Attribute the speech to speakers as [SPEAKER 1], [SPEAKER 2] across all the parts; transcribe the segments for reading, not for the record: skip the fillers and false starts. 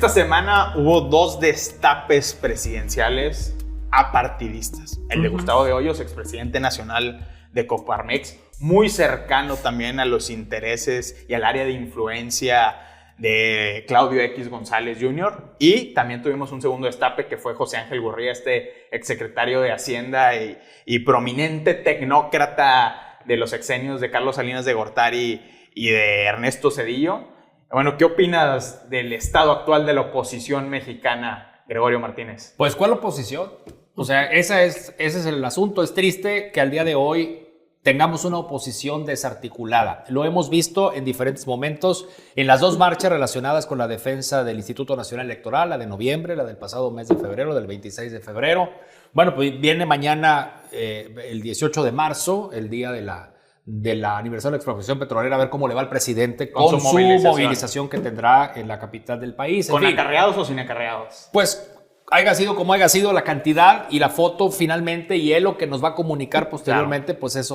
[SPEAKER 1] Esta semana hubo 2 destapes presidenciales apartidistas. El de Gustavo de Hoyos, expresidente nacional de Coparmex, muy cercano también a los intereses y al área de influencia de Claudio X González Jr. Y también tuvimos un segundo destape que fue José Ángel Gurría, este exsecretario de Hacienda y prominente tecnócrata de los sexenios de Carlos Salinas de Gortari y de Ernesto Zedillo. Bueno, ¿qué opinas del estado actual de la oposición mexicana, Gregorio Martínez?
[SPEAKER 2] Pues, ¿cuál oposición? O sea, ese es el asunto. Es triste que al día de hoy tengamos una oposición desarticulada. Lo hemos visto en diferentes momentos en las 2 marchas relacionadas con la defensa del Instituto Nacional Electoral, la de noviembre, la del pasado mes de febrero, del 26 de febrero. Bueno, pues viene mañana el 18 de marzo, el día de la aniversario de la expropiación petrolera, a ver cómo le va al presidente con su movilización que tendrá en la capital del país.
[SPEAKER 1] ¿Con acarreados o sin acarreados?
[SPEAKER 2] Pues haya sido como haya sido la cantidad y la foto finalmente, y él lo que nos va a comunicar posteriormente, pues eso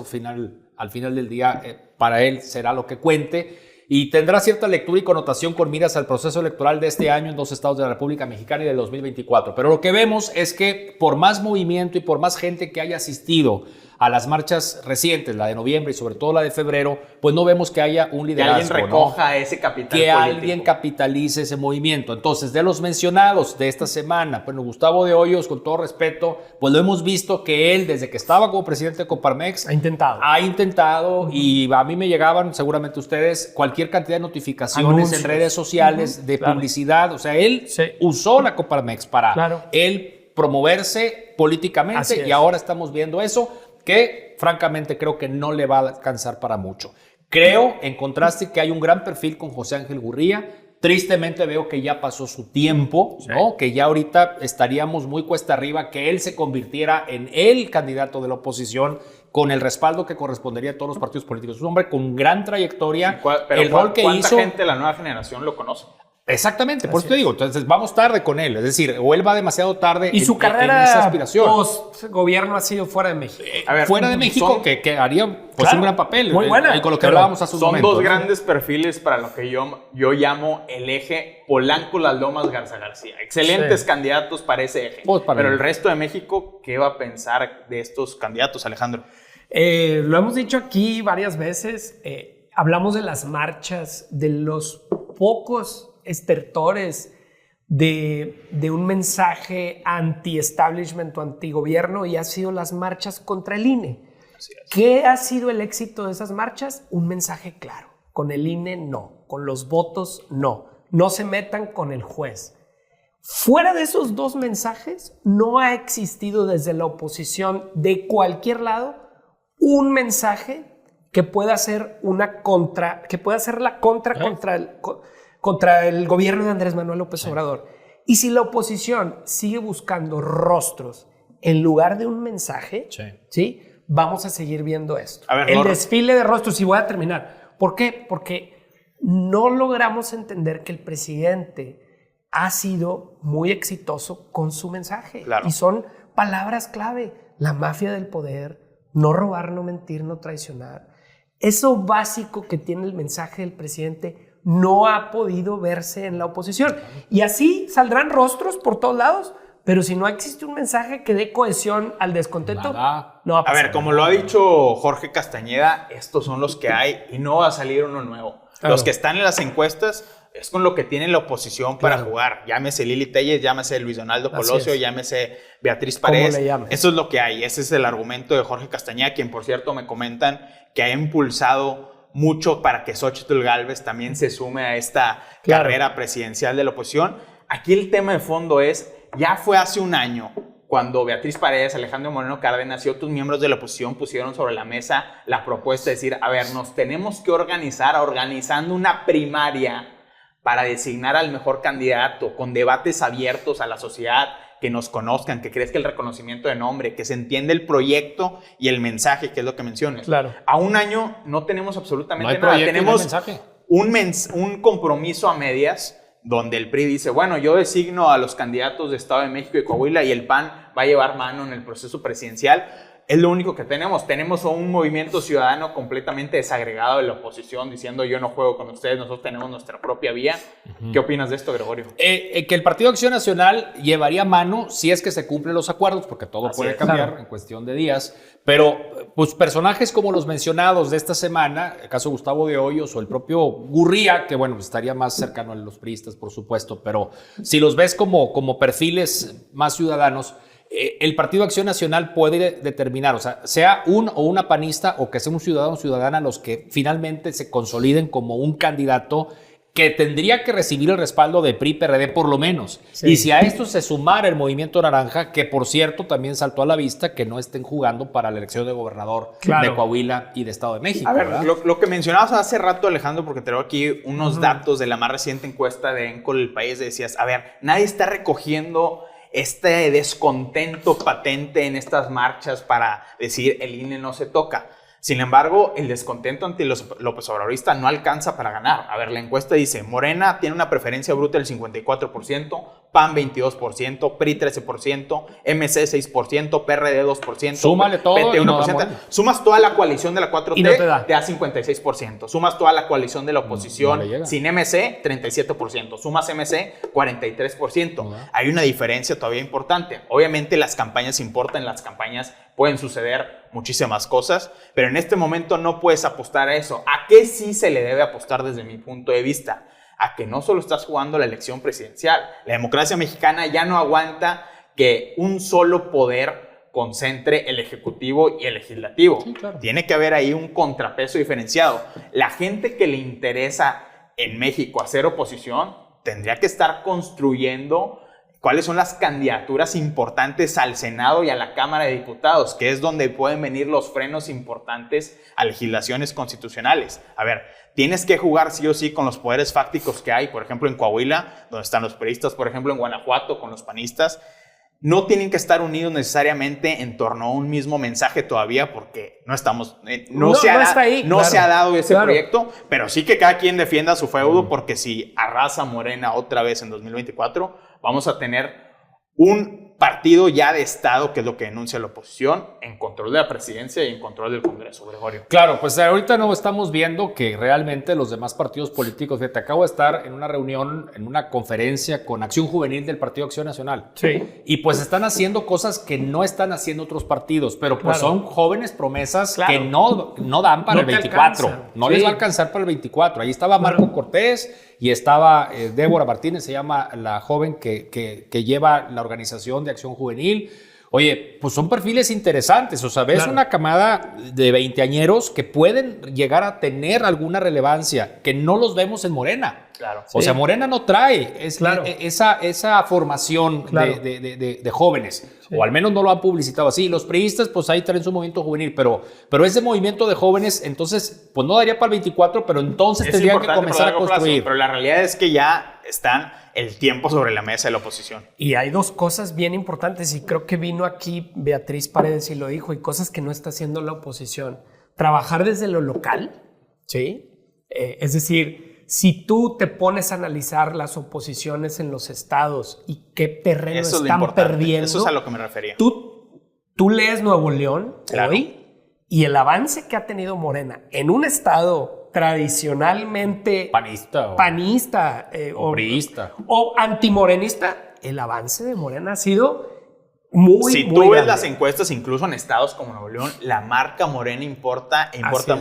[SPEAKER 2] al final del día para él será lo que cuente y tendrá cierta lectura y connotación con miras al proceso electoral de este año en 2 estados de la República Mexicana y del 2024. Pero lo que vemos es que por más movimiento y por más gente que haya asistido a las marchas recientes, la de noviembre y sobre todo la de febrero, pues no vemos que haya un liderazgo.
[SPEAKER 1] Que alguien recoja ese capital político.
[SPEAKER 2] Alguien capitalice ese movimiento. Entonces, de los mencionados de esta semana, bueno, Gustavo de Hoyos, con todo respeto, pues lo hemos visto que él, desde que estaba como presidente de Coparmex, ha intentado y a mí me llegaban, seguramente ustedes, cualquier cantidad de notificaciones en redes sociales de publicidad. O sea, él usó la Coparmex para él promoverse políticamente y ahora estamos viendo eso, que francamente creo que no le va a alcanzar para mucho. Creo, en contraste, que hay un gran perfil con José Ángel Gurría. Tristemente veo que ya pasó su tiempo, ¿no? Que ya ahorita estaríamos muy cuesta arriba que él se convirtiera en el candidato de la oposición con el respaldo que correspondería a todos los partidos políticos. Es un hombre con gran trayectoria.
[SPEAKER 1] Pero el rol que hizo... ¿Cuánta gente de la nueva generación lo conoce?
[SPEAKER 2] Exactamente, por eso te digo, entonces vamos tarde con él, es decir, o él va demasiado tarde
[SPEAKER 3] y su carrera
[SPEAKER 2] en esa aspiración.
[SPEAKER 3] Post-gobierno ha sido fuera de México.
[SPEAKER 2] A ver, fuera de México, que haría pues un gran papel.
[SPEAKER 3] Muy buena.
[SPEAKER 2] Y con lo que hablábamos hace un momento.
[SPEAKER 1] Son 2 grandes perfiles para lo que yo llamo el eje Polanco-Las Lomas Garza García. Excelentes candidatos para ese eje.
[SPEAKER 2] Pues
[SPEAKER 1] pero el resto de México, ¿qué va a pensar de estos candidatos, Alejandro?
[SPEAKER 3] Lo hemos dicho aquí varias veces. Hablamos de las marchas, de los pocos estertores de un mensaje anti-establishment o anti-gobierno, y ha sido las marchas contra el INE. ¿Qué ha sido el éxito de esas marchas? Un mensaje claro. Con el INE no, con los votos no se metan con el juez. Fuera de esos 2 mensajes, no ha existido desde la oposición de cualquier lado un mensaje que pueda ser la contra el gobierno de Andrés Manuel López Obrador. Y si la oposición sigue buscando rostros en lugar de un mensaje, ¿sí? Vamos a seguir viendo esto. El desfile de rostros, y voy a terminar. ¿Por qué? Porque no logramos entender que el presidente ha sido muy exitoso con su mensaje. Y son palabras clave. La mafia del poder, no robar, no mentir, no traicionar. Eso básico que tiene el mensaje del presidente no ha podido verse en la oposición. Y así saldrán rostros por todos lados, pero si no existe un mensaje que dé cohesión al descontento, no va a pasar.
[SPEAKER 1] A ver, como lo ha dicho Jorge Castañeda, estos son los que hay y no va a salir uno nuevo. Los que están en las encuestas es con lo que tiene la oposición para jugar. Llámese Lili Telles, llámese Luis Donaldo Colosio, llámese Beatriz Paredes. Eso es lo que hay. Ese es el argumento de Jorge Castañeda, quien por cierto me comentan que ha impulsado mucho para que Xóchitl Gálvez también se sume a esta carrera presidencial de la oposición. Aquí el tema de fondo es, ya fue hace un año cuando Beatriz Paredes, Alejandro Moreno Cárdenas y otros miembros de la oposición pusieron sobre la mesa la propuesta de decir, a ver, nos tenemos que organizando una primaria para designar al mejor candidato, con debates abiertos a la sociedad, que nos conozcan, que crezca el reconocimiento de nombre, que se entienda el proyecto y el mensaje, que es lo que mencionas. A un año no tenemos absolutamente nada. Tenemos un compromiso a medias donde el PRI dice, bueno, yo designo a los candidatos de Estado de México y Coahuila y el PAN va a llevar mano en el proceso presidencial. es lo único que tenemos. Tenemos un movimiento ciudadano completamente desagregado de la oposición diciendo yo no juego con ustedes, nosotros tenemos nuestra propia vía. ¿Qué opinas de esto, Gregorio?
[SPEAKER 2] Que el Partido Acción Nacional llevaría mano si es que se cumplen los acuerdos, porque todo puede cambiar en cuestión de días, pero pues personajes como los mencionados de esta semana, el caso Gustavo de Hoyos o el propio Gurría, que bueno, pues estaría más cercano a los priistas, por supuesto, pero si los ves como perfiles más ciudadanos, el Partido Acción Nacional puede determinar, o sea un o una panista o que sea un ciudadano o ciudadana los que finalmente se consoliden como un candidato que tendría que recibir el respaldo de PRI, PRD por lo menos. Sí. Y si a esto se sumara el Movimiento Naranja, que por cierto también saltó a la vista que no estén jugando para la elección de gobernador de Coahuila y de Estado de México.
[SPEAKER 1] A ver, lo que mencionabas hace rato, Alejandro, porque traigo aquí unos datos de la más reciente encuesta de Encol El País, decías, a ver, nadie está recogiendo este descontento patente en estas marchas para decir el INE no se toca. Sin embargo, el descontento ante los López Obradorista no alcanza para ganar. A ver, la encuesta dice, Morena tiene una preferencia bruta del 54%, PAN 22%, PRI 13%, MC 6%, PRD 2%,
[SPEAKER 2] súmale todo
[SPEAKER 1] PT 1%.
[SPEAKER 2] No
[SPEAKER 1] sumas toda la coalición de la 4T,
[SPEAKER 3] y no te da
[SPEAKER 1] 56%. Sumas toda la coalición de la oposición sin MC, 37%. Sumas MC, 43%. Hay una diferencia todavía importante. Obviamente las campañas importan, las campañas pueden suceder muchísimas cosas, pero en este momento no puedes apostar a eso. ¿A qué sí se le debe apostar desde mi punto de vista? A que no solo estás jugando la elección presidencial. La democracia mexicana ya no aguanta que un solo poder concentre el ejecutivo y el legislativo. Sí, claro. Tiene que haber ahí un contrapeso diferenciado. La gente que le interesa en México hacer oposición tendría que estar construyendo cuáles son las candidaturas importantes al Senado y a la Cámara de Diputados, que es donde pueden venir los frenos importantes a legislaciones constitucionales. A ver, tienes que jugar sí o sí con los poderes fácticos que hay, por ejemplo, en Coahuila, donde están los priistas, por ejemplo, en Guanajuato, con los panistas. No tienen que estar unidos necesariamente en torno a un mismo mensaje todavía, porque no estamos, no se ha dado ese proyecto, pero sí que cada quien defienda su feudo, porque si arrasa Morena otra vez en 2024, vamos a tener un partido ya de Estado, que es lo que denuncia la oposición, en control de la presidencia y en control del Congreso, Gregorio.
[SPEAKER 2] Claro, pues ahorita no estamos viendo que realmente los demás partidos políticos, fíjate, acabo de estar en una reunión, en una conferencia con Acción Juvenil del Partido Acción Nacional.
[SPEAKER 3] Sí.
[SPEAKER 2] Y pues están haciendo cosas que no están haciendo otros partidos, pero pues son jóvenes promesas que no dan para el 24. No les va a alcanzar para el 24. Ahí estaba Marco Cortés y estaba Débora Martínez, se llama la joven que lleva la organización de Acción Juvenil. Oye, pues son perfiles interesantes, o sea, ves una camada de veinteañeros que pueden llegar a tener alguna relevancia, que no los vemos en Morena.
[SPEAKER 1] Claro.
[SPEAKER 2] O sea, Morena no trae esa formación de jóvenes, o al menos no lo han publicitado así. Los priistas, pues ahí traen su movimiento juvenil, pero ese movimiento de jóvenes, entonces, pues no daría para el 24, pero entonces tendrían que comenzar a construir.
[SPEAKER 1] Plazo, pero la realidad es que ya están el tiempo sobre la mesa de la oposición.
[SPEAKER 3] Y hay dos cosas bien importantes, y creo que vino aquí Beatriz Paredes y lo dijo, y cosas que no está haciendo la oposición. Trabajar desde lo local, ¿sí? Es decir, si tú te pones a analizar las oposiciones en los estados y qué terreno están perdiendo.
[SPEAKER 1] Eso es a lo que me refería.
[SPEAKER 3] Tú lees Nuevo León hoy y el avance que ha tenido Morena en un estado tradicionalmente panista
[SPEAKER 2] o priista
[SPEAKER 3] o antimorenista, el avance de Morena ha sido muy
[SPEAKER 1] Si tú ves las encuestas, incluso en estados como Nuevo León, la marca Morena importa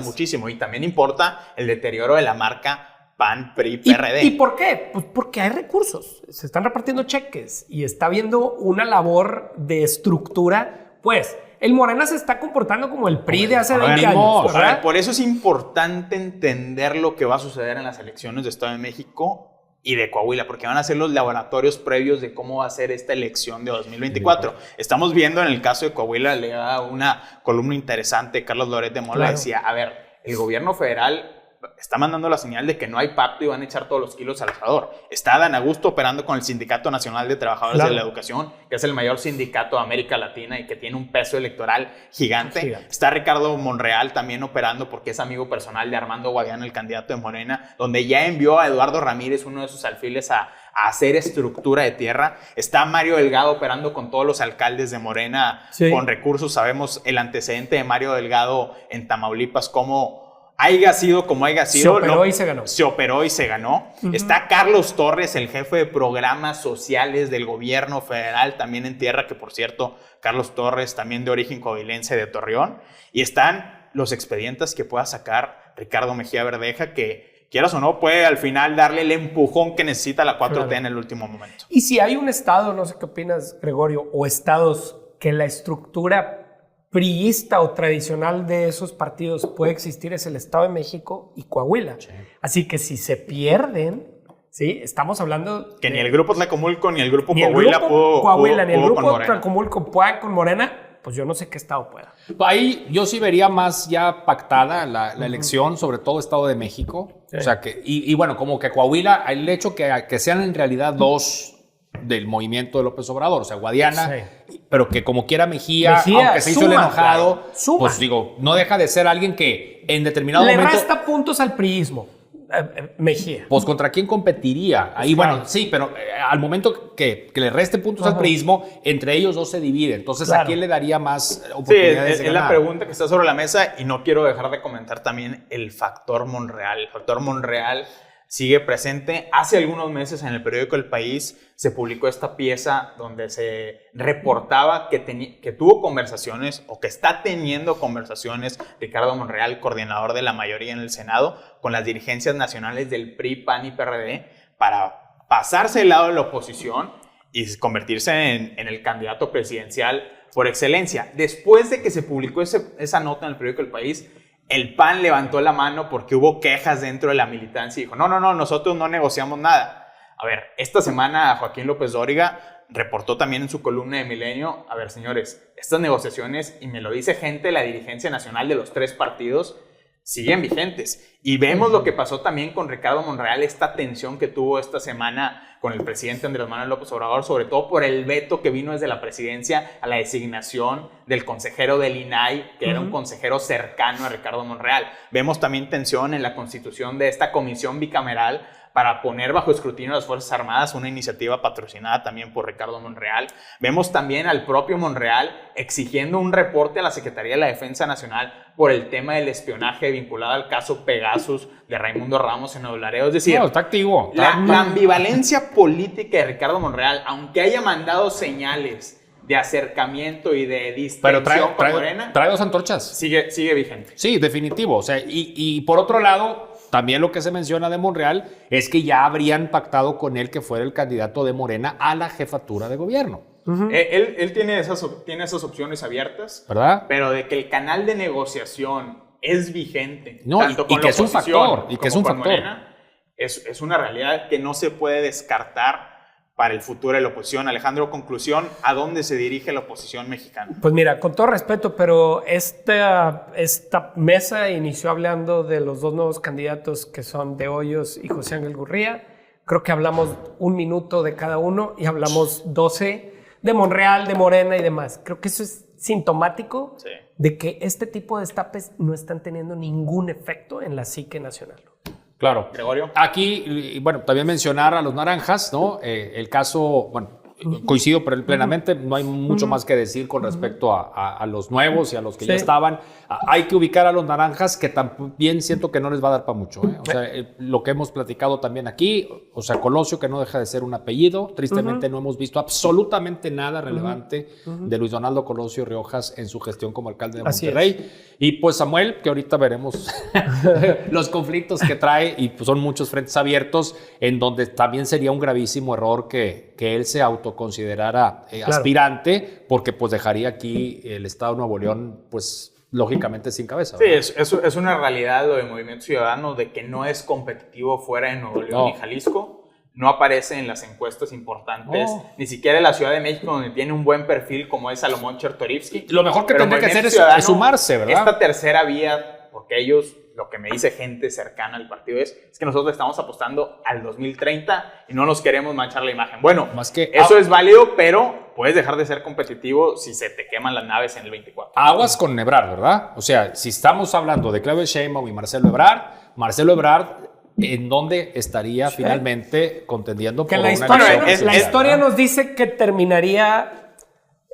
[SPEAKER 1] muchísimo, y también importa el deterioro de la marca PAN, PRI, PRD.
[SPEAKER 3] ¿Y por qué? Pues porque hay recursos, se están repartiendo cheques y está habiendo una labor de estructura. Pues el Morena se está comportando como el PRI de hace 20 años.
[SPEAKER 1] Por eso es importante entender lo que va a suceder en las elecciones de Estado de México y de Coahuila, porque van a ser los laboratorios previos de cómo va a ser esta elección de 2024. Estamos viendo en el caso de Coahuila, le da una columna interesante, Carlos Loret de Mola decía, a ver, el gobierno federal está mandando la señal de que no hay pacto y van a echar todos los kilos al asador. Está Adán Augusto operando con el Sindicato Nacional de Trabajadores de la Educación, que es el mayor sindicato de América Latina y que tiene un peso electoral gigante. Está Ricardo Monreal también operando porque es amigo personal de Armando Guadiana, el candidato de Morena, donde ya envió a Eduardo Ramírez, uno de sus alfiles, a a hacer estructura de tierra. Está Mario Delgado operando con todos los alcaldes de Morena con recursos. Sabemos el antecedente de Mario Delgado en Tamaulipas, cómo haya sido como haya sido.
[SPEAKER 3] Se operó y se ganó.
[SPEAKER 1] Se operó y se ganó. Está Carlos Torres, el jefe de programas sociales del gobierno federal, también en tierra, que por cierto, Carlos Torres, también de origen coahuilense de Torreón. Y están los expedientes que pueda sacar Ricardo Mejía Verdeja, que quieras o no, puede al final darle el empujón que necesita la 4T en el último momento.
[SPEAKER 3] Y si hay un estado, no sé qué opinas, Gregorio, o estados que la estructura priista o tradicional de esos partidos puede existir, es el Estado de México y Coahuila. Sí. Así que si se pierden, ¿sí? Estamos hablando
[SPEAKER 1] que ni el grupo Tlacomulco ni el grupo Coahuila
[SPEAKER 3] ni el grupo Tlacomulco pueda con Morena. Pues yo no sé qué estado pueda.
[SPEAKER 2] Ahí yo sí vería más ya pactada la elección, sobre todo Estado de México. Sí. O sea que, y bueno, como que Coahuila, el hecho que sean en realidad dos del movimiento de López Obrador, o sea, Guadiana, pero que como quiera Mejía aunque se hizo el enojado, pues digo, no deja de ser alguien que en determinado momento...
[SPEAKER 3] Le resta puntos al priismo. Mejía.
[SPEAKER 2] Pues ¿contra quién competiría? Ahí, bueno, sí, pero al momento que le reste puntos al priismo, entre ellos dos se divide. Entonces, ¿a quién le daría más oportunidades de ganar?
[SPEAKER 1] Es la pregunta que está sobre la mesa y no quiero dejar de comentar también el factor Monreal. El factor Monreal sigue presente. Hace algunos meses en el periódico El País se publicó esta pieza donde se reportaba que tuvo conversaciones o que está teniendo conversaciones Ricardo Monreal, coordinador de la mayoría en el Senado, con las dirigencias nacionales del PRI, PAN y PRD para pasarse del lado de la oposición y convertirse en el candidato presidencial por excelencia. Después de que se publicó esa nota en el periódico El País, el PAN levantó la mano porque hubo quejas dentro de la militancia y dijo, no, nosotros no negociamos nada. A ver, esta semana Joaquín López Dóriga reportó también en su columna de Milenio, a ver, señores, estas negociaciones, y me lo dice gente de la dirigencia nacional de los 3 partidos, siguen vigentes. Y vemos lo que pasó también con Ricardo Monreal, esta tensión que tuvo esta semana con el presidente Andrés Manuel López Obrador, sobre todo por el veto que vino desde la presidencia a la designación del consejero del INAI, que era un consejero cercano a Ricardo Monreal. Vemos también tensión en la constitución de esta comisión bicameral para poner bajo escrutinio a las Fuerzas Armadas, una iniciativa patrocinada también por Ricardo Monreal. Vemos también al propio Monreal exigiendo un reporte a la Secretaría de la Defensa Nacional por el tema del espionaje vinculado al caso Pegasus de Raimundo Ramos en Nuevo Laredo. Es decir,
[SPEAKER 2] está activo.
[SPEAKER 1] La ambivalencia política de Ricardo Monreal, aunque haya mandado señales de acercamiento y de distensión con Morena,
[SPEAKER 2] trae 2 antorchas.
[SPEAKER 1] Sigue vigente.
[SPEAKER 2] Sí, definitivo. O sea, y por otro lado, también lo que se menciona de Monreal es que ya habrían pactado con él que fuera el candidato de Morena a la jefatura de gobierno.
[SPEAKER 1] Él tiene esas opciones abiertas,
[SPEAKER 2] ¿verdad?
[SPEAKER 1] Pero de que el canal de negociación es vigente,
[SPEAKER 2] no,
[SPEAKER 1] tanto con
[SPEAKER 2] y que es un factor, y que es un factor.
[SPEAKER 1] Morena, es una realidad que no se puede descartar para el futuro de la oposición. Alejandro, conclusión, ¿a dónde se dirige la oposición mexicana?
[SPEAKER 3] Pues mira, con todo respeto, pero esta mesa inició hablando de los 2 nuevos candidatos que son de Hoyos y José Ángel Gurría. Creo que hablamos 1 minuto de cada uno y hablamos 12 de Monreal, de Morena y demás. Creo que eso es sintomático de que este tipo de destapes no están teniendo ningún efecto en la psique nacional.
[SPEAKER 2] Claro.
[SPEAKER 1] Gregorio.
[SPEAKER 2] Aquí, bueno, también mencionar a los naranjas, ¿no? El caso, bueno, coincido plenamente, no hay mucho más que decir con respecto a los nuevos y a los que ya estaban. Hay que ubicar a los naranjas, que también siento que no les va a dar para mucho. O sea, lo que hemos platicado también aquí, o sea, Colosio, que no deja de ser un apellido. Tristemente no hemos visto absolutamente nada relevante de Luis Donaldo Colosio Riojas en su gestión como alcalde de Monterrey. Y pues Samuel, que ahorita veremos los conflictos que trae, y pues son muchos frentes abiertos, en donde también sería un gravísimo error que él se autoconsiderara aspirante, porque pues dejaría aquí el Estado de Nuevo León, pues lógicamente sin cabeza.
[SPEAKER 1] Sí, es una realidad lo de Movimiento Ciudadano, de que no es competitivo fuera de Nuevo León y Jalisco. No aparece en las encuestas importantes, ni siquiera en la Ciudad de México, donde tiene un buen perfil como es Salomón Chertorivsky.
[SPEAKER 2] Lo mejor que tendría que hacer es sumarse, ¿verdad?
[SPEAKER 1] Esta tercera vía, porque ellos, lo que me dice gente cercana al partido es que nosotros estamos apostando al 2030 y no nos queremos manchar la imagen. Bueno,
[SPEAKER 2] más que
[SPEAKER 1] eso es válido, pero puedes dejar de ser competitivo si se te queman las naves en el 24.
[SPEAKER 2] Aguas con Ebrard, ¿verdad? O sea, si estamos hablando de Claudia Sheinbaum y Marcelo Ebrard ¿en dónde estaría finalmente contendiendo
[SPEAKER 3] que
[SPEAKER 2] por
[SPEAKER 3] la
[SPEAKER 2] una
[SPEAKER 3] historia,
[SPEAKER 2] elección?
[SPEAKER 3] la historia nos dice que terminaría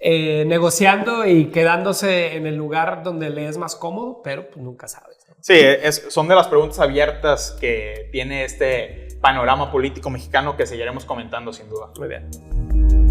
[SPEAKER 3] negociando y quedándose en el lugar donde le es más cómodo, pero pues nunca sabes, ¿no?
[SPEAKER 1] Sí, son de las preguntas abiertas que tiene este panorama político mexicano que seguiremos comentando sin duda.
[SPEAKER 3] Muy bien.